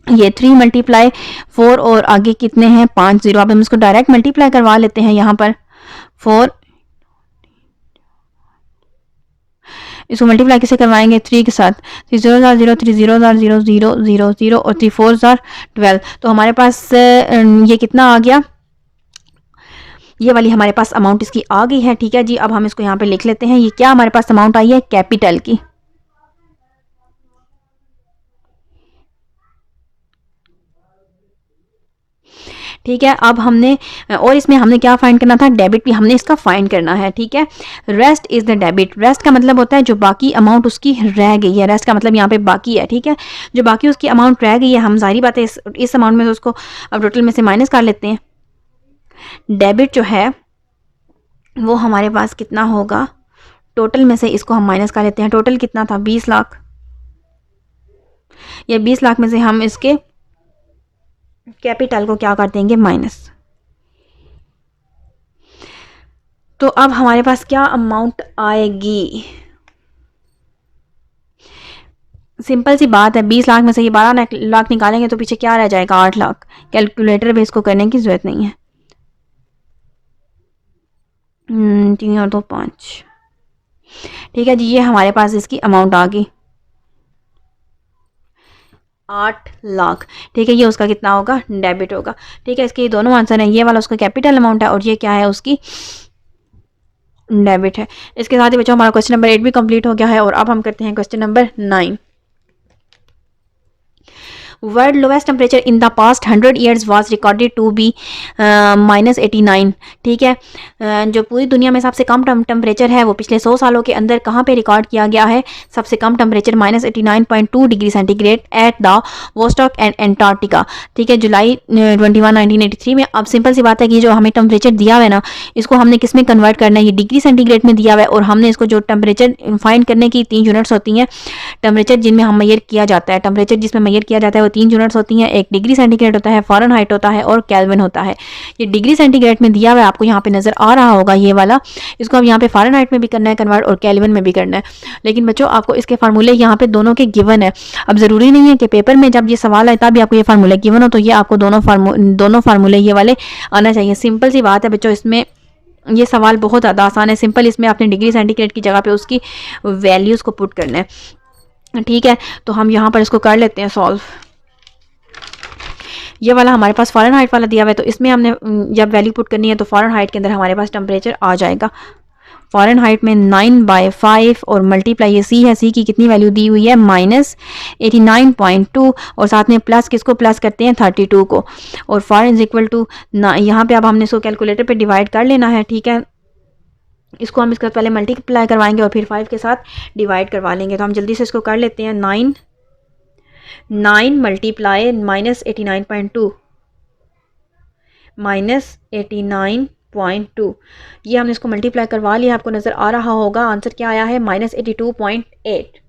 ये 3 मल्टीप्लाई 4 और आगे कितने हैं 5 0। अब हम इसको डायरेक्ट मल्टीप्लाई करवा लेते हैं यहाँ पर 4, इसको मल्टीप्लाई किसे करवाएंगे 3 के साथ, 3 0 0 3 0 0 0 0 0 और 3 4 12। तो हमारे पास ये कितना आ गया, ये वाली हमारे पास अमाउंट इसकी आ गई है, ठीक है जी। अब हम इसको यहाँ पे लिख लेते हैं, ये क्या हमारे पास अमाउंट आई है कैपिटल की, ठीक है। अब हमने, और इसमें हमने क्या फाइंड करना था, डेबिट भी हमने इसका फाइंड करना है, ठीक है। Rest is the debit, rest का मतलब होता है जो बाकी अमाउंट उसकी रह गई है, रेस्ट का मतलब यहाँ पे बाकी है, ठीक है, जो बाकी उसकी अमाउंट रह गई है, हम सारी बातें इस अमाउंट में से उसको अब टोटल में से माइनस कर लेते हैं। डेबिट जो है वो हमारे पास कितना होगा, टोटल में से इसको हम माइनस कर लेते हैं, टोटल कितना था 20 लाख, ये 20 लाख में से हम इसके कैपिटल को क्या कर देंगे माइनस। तो अब हमारे पास क्या अमाउंट आएगी, सिंपल सी बात है, 20 लाख में से ये 12 लाख निकालेंगे तो पीछे क्या रह जाएगा 8 लाख। कैलकुलेटर पे इसको करने की जरूरत नहीं है, 3 और 2 5, ठीक है जी। ये हमारे पास इसकी अमाउंट आ गई 8 लाख, ठीक है, ये उसका कितना होगा डेबिट होगा, ठीक है। इसके दोनों आंसर हैं, ये वाला उसका कैपिटल अमाउंट है और ये क्या है उसकी डेबिट है। इसके साथ ही बच्चों हमारा क्वेश्चन नंबर 8 भी कंप्लीट हो गया है, और अब हम करते हैं question number 9। World lowest temperature in the past 100 years was recorded to be -89। ठीक है, जो पूरी दुनिया में सबसे कम टेम्परेचर है वो पिछले 100 सालों के अंदर कहाँ पे रिकॉर्ड किया गया है? सबसे कम temperature -89.2 degree centigrade at the Vostok and Antarctica. ठीक है, जुलाई 21 1983 में। अब सिंपल सी बात है कि जो हमें टेम्परेचर दिया हुआ है ना, इसको हमने किस में कन्वर्ट करना है? ये डिग्री सेंटीग्रेड में दिया हुआ है, और हमने इसको जो टेम्परेचर फाइंड करने की 3 यूनिट्स होती हैं टेम्परेचर जिनमें हम मेजर किया जाता है। टेम्परेचर जिसमें मेजर किया जाता है वो 3 यूनिट्स होती हैं, एक डिग्री सेंटीग्रेड होता है, फ़ारेनहाइट होता है और केल्विन होता है। ये डिग्री सेंटीग्रेड में दिया हुआ है, आपको यहाँ पे नजर आ रहा होगा ये वाला। इसको अब यहाँ पे फ़ारेनहाइट में भी करना है कन्वर्ट और केल्विन में भी करना है। लेकिन बच्चों आपको इसके फार्मूले यहाँ पे दोनों के गिवन है। अब ज़रूरी नहीं है कि पेपर में जब ये सवाल आए तब आपको ये फार्मूले गिवन हो, तो ये आपको दोनों फार्मूले ये वाले आना चाहिए। सिंपल सी बात है बच्चों, इसमें ये सवाल बहुत ज़्यादा आसान है, सिंपल। इसमें आपने डिग्री सेंटीग्रेड की जगह पे उसकी वैल्यूज़ को पुट करना है। ठीक है, तो हम यहाँ पर इसको कर लेते हैं सॉल्व। ये वाला हमारे पास फ़ारेनहाइट वाला दिया हुआ है, तो इसमें हमने जब वैल्यू पुट करनी है तो फ़ारेनहाइट के अंदर हमारे पास टेम्परेचर आ जाएगा। फ़ारेनहाइट में 9/5 और मल्टीप्लाई ये सी है, सी की कितनी वैल्यू दी हुई है? -89.2, और साथ में प्लस किसको प्लस करते हैं? 32 को। और फ़ारेन इज इक्वल टू यहाँ पे अब हमने इसको कैलकुलेटर पे डिवाइड कर लेना है। ठीक है, इसको हम इसका पहले मल्टीप्लाई करवाएंगे और फिर 5 के साथ डिवाइड करवा लेंगे। तो हम जल्दी से इसको कर लेते हैं। 9 मल्टीप्लाई -89.2 -89.2, ये हमने इसको मल्टीप्लाई करवा लिया। आपको नज़र आ रहा होगा आंसर क्या आया है? -82.8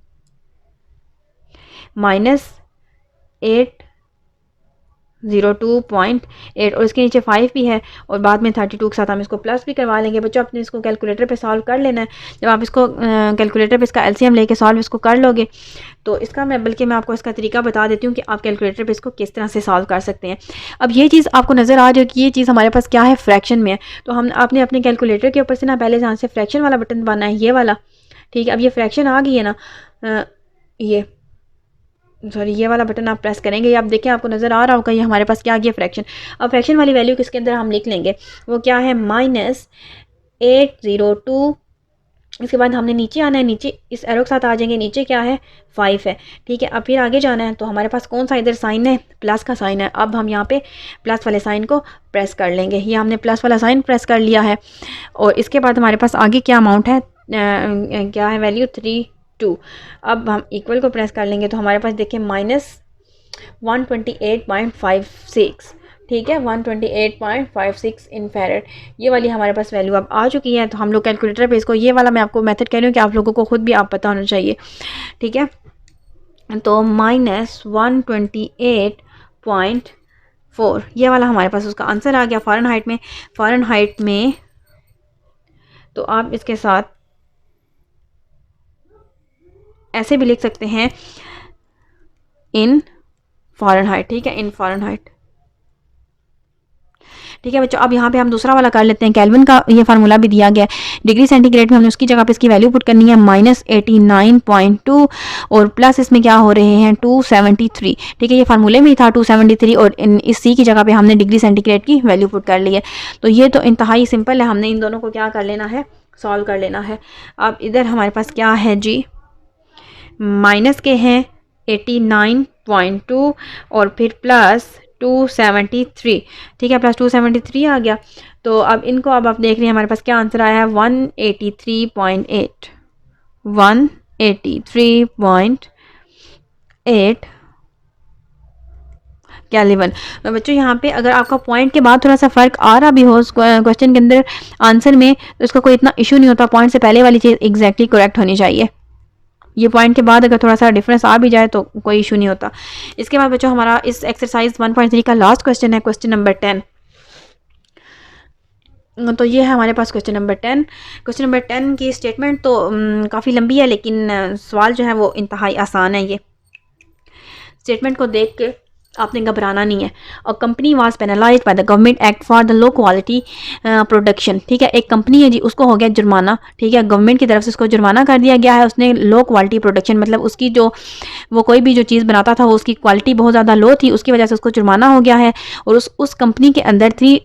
-802.8, और इसके नीचे 5 भी है, और बाद में 32 के साथ हम इसको प्लस भी करवा लेंगे। बच्चों अपने इसको कैलकुलेटर पे सॉल्व कर लेना है। जब आप इसको कैलकुलेटर पे इसका एलसीएम लेके सॉल्व इसको कर लोगे तो इसका मैं आपको इसका तरीका बता देती हूँ कि आप कैलकुलेटर पे इसको किस तरह से सॉल्व कर सकते हैं। अब ये चीज़ आपको नज़र आ रही है कि ये चीज़ हमारे पास क्या है? फ्रैक्शन में है। तो हम आपने अपने कैलकुलेटर के ऊपर से ना पहले यहाँ से फ्रैक्शन वाला बटन दबाना है, ये वाला। ठीक है, अब ये फ्रैक्शन आ गई है ना, ये वाला बटन आप प्रेस करेंगे, अब देखें आपको नज़र आ रहा होगा ये हमारे पास क्या आ गया? फ्रैक्शन। अब फ्रैक्शन वाली वैल्यू किसके अंदर हम लिख लेंगे? वो क्या है? -802। इसके बाद हमने नीचे आना है, नीचे इस एरो के साथ आ जाएंगे, नीचे क्या है? 5 है। ठीक है, अब फिर आगे जाना है, तो हमारे पास कौन सा इधर साइन है? प्लस का साइन है। अब हम यहाँ पे प्लस वाले साइन को प्रेस कर लेंगे। ये हमने प्लस वाला साइन प्रेस कर लिया है, और इसके बाद हमारे पास आगे क्या अमाउंट है? क्या है वैल्यू? 32। अब हम इक्वल को प्रेस कर लेंगे तो हमारे पास देखिए -128.56। ठीक है, 128.56 इन फैरेड, ये वाली हमारे पास वैल्यू अब आ चुकी है। तो हम लोग कैलकुलेटर पे इसको, ये वाला मैं आपको मेथड कह रही हूँ कि आप लोगों को खुद भी आप पता होना चाहिए। ठीक है, तो -128.4 ये वाला हमारे पास उसका आंसर आ गया फ़ारेनहाइट में। तो आप इसके साथ ऐसे भी लिख सकते हैं, इन फ़ारेनहाइट। ठीक है, इन फ़ारेनहाइट। ठीक है बच्चों, अब यहाँ पे हम दूसरा वाला कर लेते हैं। केल्विन का ये फार्मूला भी दिया गया है, डिग्री सेंटीग्रेड में हमने उसकी जगह पे इसकी वैल्यू पुट करनी है -89.2, और प्लस इसमें क्या हो रहे हैं? 273। ठीक है, ये फार्मूले में ही था 273, और इस सी की जगह पे हमने डिग्री सेंटीग्रेड की वैल्यू पुट कर ली है। तो ये तो इंतहाई सिंपल है, हमने इन दोनों को क्या कर लेना है? सॉल्व कर लेना है। अब इधर हमारे पास क्या है जी? माइनस के हैं 89.2 और फिर प्लस 273। ठीक है, प्लस 273 आ गया। तो अब इनको अब आप देख रहे हैं हमारे पास क्या आंसर आया है? 183.8 183.8 केल्विन। बच्चों यहाँ पे अगर आपका पॉइंट के बाद थोड़ा सा फ़र्क आ रहा भी हो क्वेश्चन के अंदर आंसर में, तो इसका कोई इतना इशू नहीं होता। पॉइंट से पहले वाली चीज़ एग्जैक्टली करेक्ट होनी चाहिए। ये पॉइंट के बाद अगर थोड़ा सा डिफरेंस आ भी जाए तो कोई इशू नहीं होता। इसके बाद बच्चों हमारा इस एक्सरसाइज 1.3 का लास्ट क्वेश्चन है, क्वेश्चन नंबर 10। तो ये है हमारे पास क्वेश्चन नंबर 10। क्वेश्चन नंबर 10 की स्टेटमेंट तो काफ़ी लंबी है, लेकिन सवाल जो है वो इंतहाई आसान है। ये स्टेटमेंट को देख के आपने घबराना नहीं है। और company was penalised by the government act for the low quality production, ठीक है, एक कंपनी है जी, उसको हो गया जुर्माना, ठीक है, गवर्नमेंट की तरफ से उसको जुर्माना कर दिया गया है, उसने लो क्वालिटी प्रोडक्शन, मतलब उसकी जो वो कोई भी जो चीज़ बनाता था वो उसकी क्वालिटी बहुत ज़्यादा लो थी, उसकी वजह से उसको जुर्माना हो गया है। और उस कंपनी के अंदर थ्री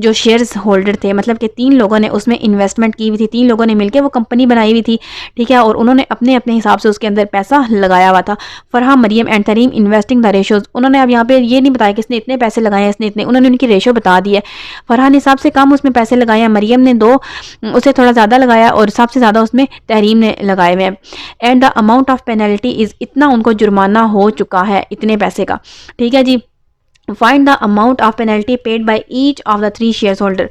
जो शेयर्स होल्डर थे, मतलब कि 3 लोगों ने उसमें इन्वेस्टमेंट की हुई थी, 3 लोगों ने मिलकर वो कंपनी बनाई हुई थी, ठीक है, और उन्होंने अपने अपने हिसाब से उसके अंदर पैसा लगाया हुआ था। Farha Mariam and Tarim investing the ratios, उन्होंने अब यहाँ पे ये नहीं बताया कि इसने इतने पैसे लगाए हैं, इसने इतने, उन्होंने उनकी रेशो बता दी है। फरहा ने सबसे कम उसमें पैसे लगाए हैं, मरियम ने 2 उसे थोड़ा ज़्यादा लगाया, और सबसे ज़्यादा उसमें तहरीम ने लगाए हुए हैं। And the amount of penalty is, इतना उनको जुर्माना हो चुका है इतने पैसे का, ठीक है जी। Find the amount of penalty paid by each of the 3 shareholder,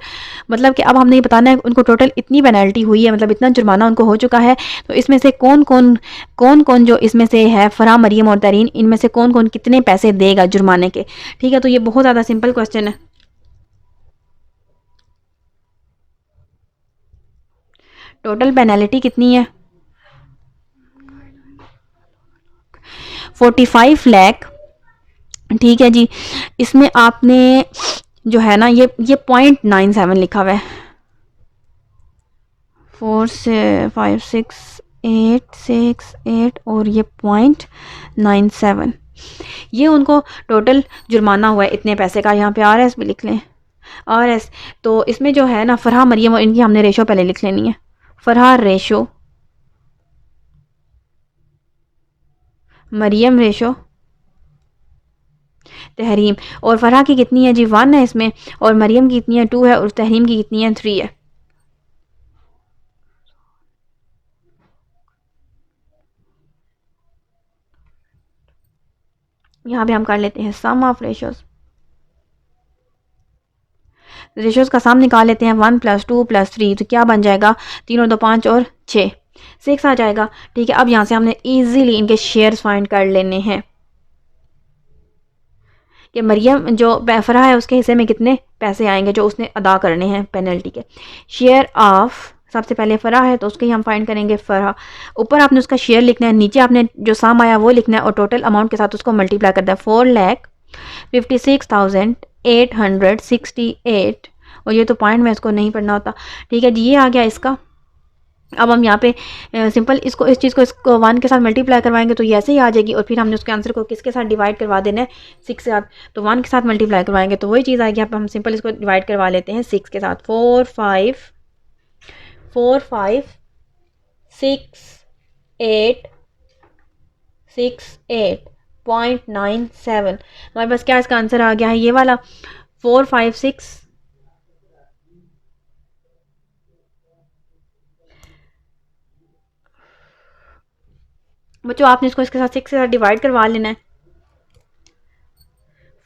मतलब कि अब हमने ये बताना है उनको टोटल इतनी पेनल्टी हुई है, मतलब इतना जुर्माना उनको हो चुका है। तो इसमें से कौन कौन जो इसमें से है फरहा, मरियम और तरीन, इनमें से कौन कौन कितने पैसे देगा जुर्माने के, ठीक है। तो ये बहुत ज़्यादा सिंपल क्वेश्चन है। टोटल पेनल्टी कितनी है? 45 लाख, ठीक है जी। इसमें आपने जो है ना, ये 0.97 लिखा हुआ है, 4 से 5 6 8 6 8 और ये 0.97, ये उनको टोटल जुर्माना हुआ है इतने पैसे का। यहाँ पे आर एस भी लिख लें, आर एस। तो इसमें जो है ना फरहा मरियम और इनकी हमने रेशो पहले लिख लेनी है। Farha ratio, Mariam ratio, Tahreem. और फरहा की कितनी है जी? 1 है इसमें, और मरियम की कितनी है? 2 है, और तहरीम की कितनी है? 3 है। यहाँ पे हम कर लेते हैं सम ऑफ रेशोज, रेशोज का सम निकाल लेते हैं। 1 + 2 + 3, तो क्या बन जाएगा? 3 और 2 5 और 6, 6 आ जाएगा, ठीक है। अब यहाँ से हमने इजीली इनके शेयर्स फाइंड कर लेने हैं कि मरियम जो फरहा है उसके हिस्से में कितने पैसे आएंगे जो उसने अदा करने हैं पेनल्टी के। शेयर ऑफ, सबसे पहले फरहा है तो उसके ही हम फाइंड करेंगे फरहा। ऊपर आपने उसका शेयर लिखना है, नीचे आपने जो सम आया वो लिखना है, और टोटल अमाउंट के साथ उसको मल्टीप्लाई करना है। 4,56,868, और ये तो पॉइंट में इसको नहीं पढ़ना होता, ठीक है जी। ये आ गया इसका। अब हम यहाँ पे सिंपल इसको, इस चीज़ को इसको 1 के साथ मल्टीप्लाई करवाएंगे तो ये ऐसे ही आ जाएगी, और फिर हमने उसके आंसर को किसके साथ डिवाइड करवा देना है? 6 के साथ। तो 1 के साथ मल्टीप्लाई करवाएंगे तो वही चीज़ आएगी। अब हम सिंपल इसको डिवाइड करवा लेते हैं 6 के साथ। 4, 5, 6, 8, 6, 8.97, हमारे पास क्या इसका आंसर आ गया है? ये वाला 456, बच्चों आपने इसको इसके साथ 6 के साथ डिवाइड करवा लेना है।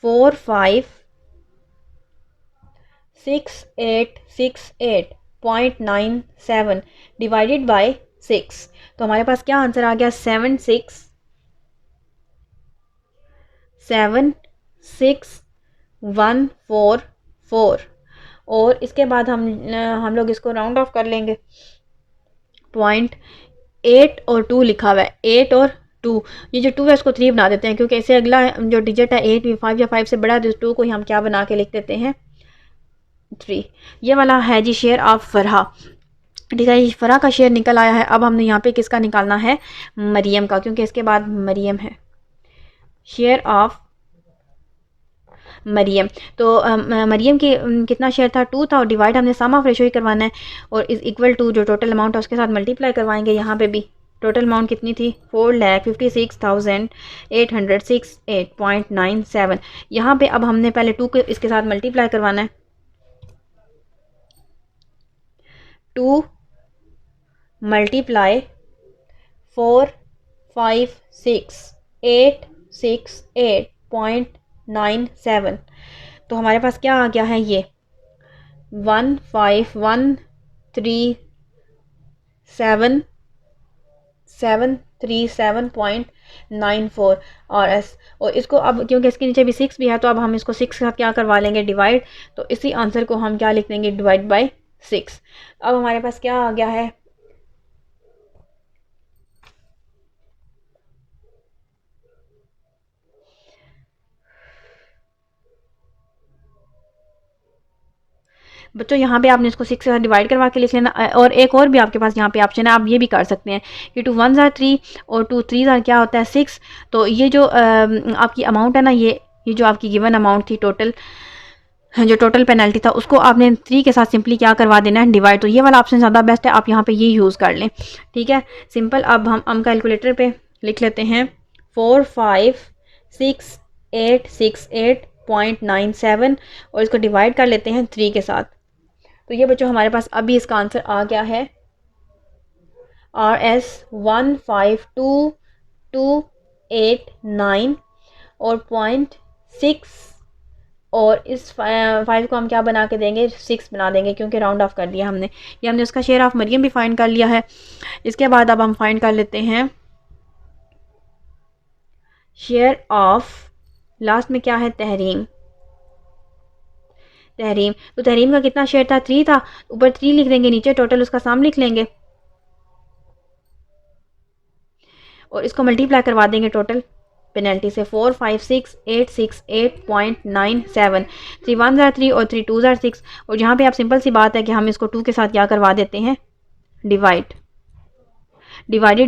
4,5,6,8,6,8.97 डिवाइडेड बाय 6, तो हमारे पास क्या आंसर आ गया? 7,6,7,6,1,4,4। और इसके बाद हम लोग इसको राउंड ऑफ कर लेंगे। 0.8 और 2 लिखा हुआ है, 8 और 2, ये जो 2 है इसको 3 बना देते हैं, क्योंकि इसे अगला जो डिजिट है 8 भी 5 या 5 से बड़ा है, तो 2 को ही हम क्या बना के लिख देते हैं? 3। ये वाला है जी शेयर ऑफ फरहा, ठीक है। फरहा का शेयर निकल आया है। अब हमने यहाँ पे किसका निकालना है? मरियम का, क्योंकि इसके बाद मरियम है। शेयर ऑफ मरियम, तो मरियम की कितना शेयर था? 2 था, और डिवाइड हमने सम ऑफ रेशो ही करवाना है, और इज इक्वल टू जो टोटल अमाउंट है उसके साथ मल्टीप्लाई करवाएंगे। यहाँ पे भी टोटल अमाउंट कितनी थी? 4,56,868.97। यहाँ पे अब हमने पहले 2 को इसके साथ मल्टीप्लाई करवाना है। 2 मल्टीप्लाई 4,5,6,868.97, तो हमारे पास क्या आ गया है? ये 15,137,737.94 और एस। और इसको अब क्योंकि इसके नीचे भी 6 भी है, तो अब हम इसको 6 के साथ क्या करवा लेंगे? डिवाइड। तो इसी आंसर को हम क्या लिख देंगे? Divide by 6। अब हमारे पास क्या आ गया है? बच्चों यहाँ पे आपने इसको 6 के साथ डिवाइड करवा के लिख लेना। और एक और भी आपके पास यहाँ पे ऑप्शन है, आप ये भी कर सकते हैं कि 2 1s are 3 और 2 3s are क्या होता है 6। तो ये जो आपकी अमाउंट है ना, ये जो आपकी गिवन अमाउंट थी टोटल, जो टोटल पेनल्टी था, उसको आपने 3 के साथ सिंपली क्या करवा देना है, डिवाइड। तो ये वाला ऑप्शन ज़्यादा बेस्ट है, आप यहाँ पे ये यूज़ कर लें, ठीक है, सिंपल। अब हम कैलकुलेटर पे लिख लेते हैं 456868.97 और इसको डिवाइड कर लेते हैं 3 के साथ। तो ये बच्चों हमारे पास अभी इसका आंसर आ गया है RS 152289 और 0.6 और इस 5 को हम क्या बना के देंगे, 6 बना देंगे क्योंकि राउंड ऑफ कर दिया हमने। ये हमने उसका शेयर ऑफ मरियम भी फाइंड कर लिया है। इसके बाद अब हम फाइंड कर लेते हैं शेयर ऑफ, लास्ट में क्या है, तहरीम। तो तहरीम का कितना शेयर था, 3 था, ऊपर 3 लिख देंगे, नीचे टोटल उसका साम लिख लेंगे और इसको मल्टीप्लाई करवा देंगे टोटल पेनल्टी से 456868.97। 3 1s are 3 और 3 2s are 6 और यहाँ पे आप सिंपल सी बात है कि हम इसको 2 के साथ क्या करवा देते हैं, डिवाइडेड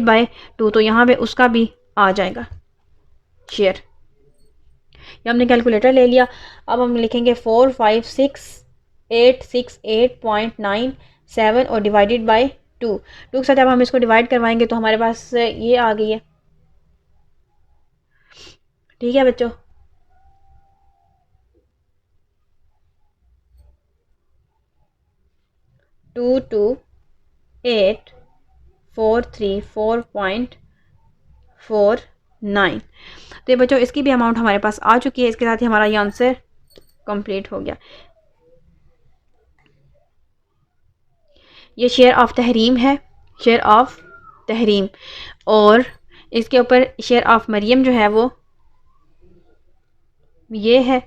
बाय 2। तो यहाँ पे उसका भी आ जाएगा शेयर। ये हमने कैलकुलेटर ले लिया। अब हम लिखेंगे 456868.97 और डिवाइडेड बाय 2 के साथ अब हम इसको डिवाइड करवाएंगे तो हमारे पास ये आ गई है, ठीक है बच्चों। टू 28434.49। तो ये बच्चों इसकी भी अमाउंट हमारे पास आ चुकी है। इसके साथ ही हमारा ये आंसर कंप्लीट हो गया। ये शेयर ऑफ तहरीम है, शेयर ऑफ तहरीम, और इसके ऊपर शेयर ऑफ मरियम जो है वो ये है,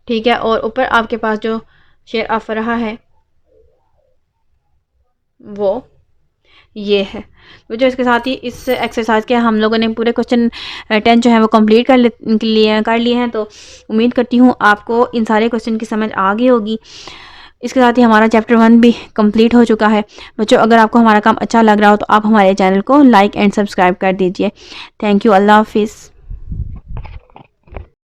ठीक है, और ऊपर आपके पास जो शेयर ऑफ रहा है वो ये है। तो जो इसके साथ ही इस एक्सरसाइज के हम लोगों ने पूरे क्वेश्चन 10 जो है वो कंप्लीट कर लिए हैं। तो उम्मीद करती हूँ आपको इन सारे क्वेश्चन की समझ आ गई होगी। इसके साथ ही हमारा चैप्टर 1 भी कंप्लीट हो चुका है। बच्चों अगर आपको हमारा काम अच्छा लग रहा हो तो आप हमारे चैनल को लाइक एंड सब्सक्राइब कर दीजिए। Thank you. अल्लाह हाफिज़।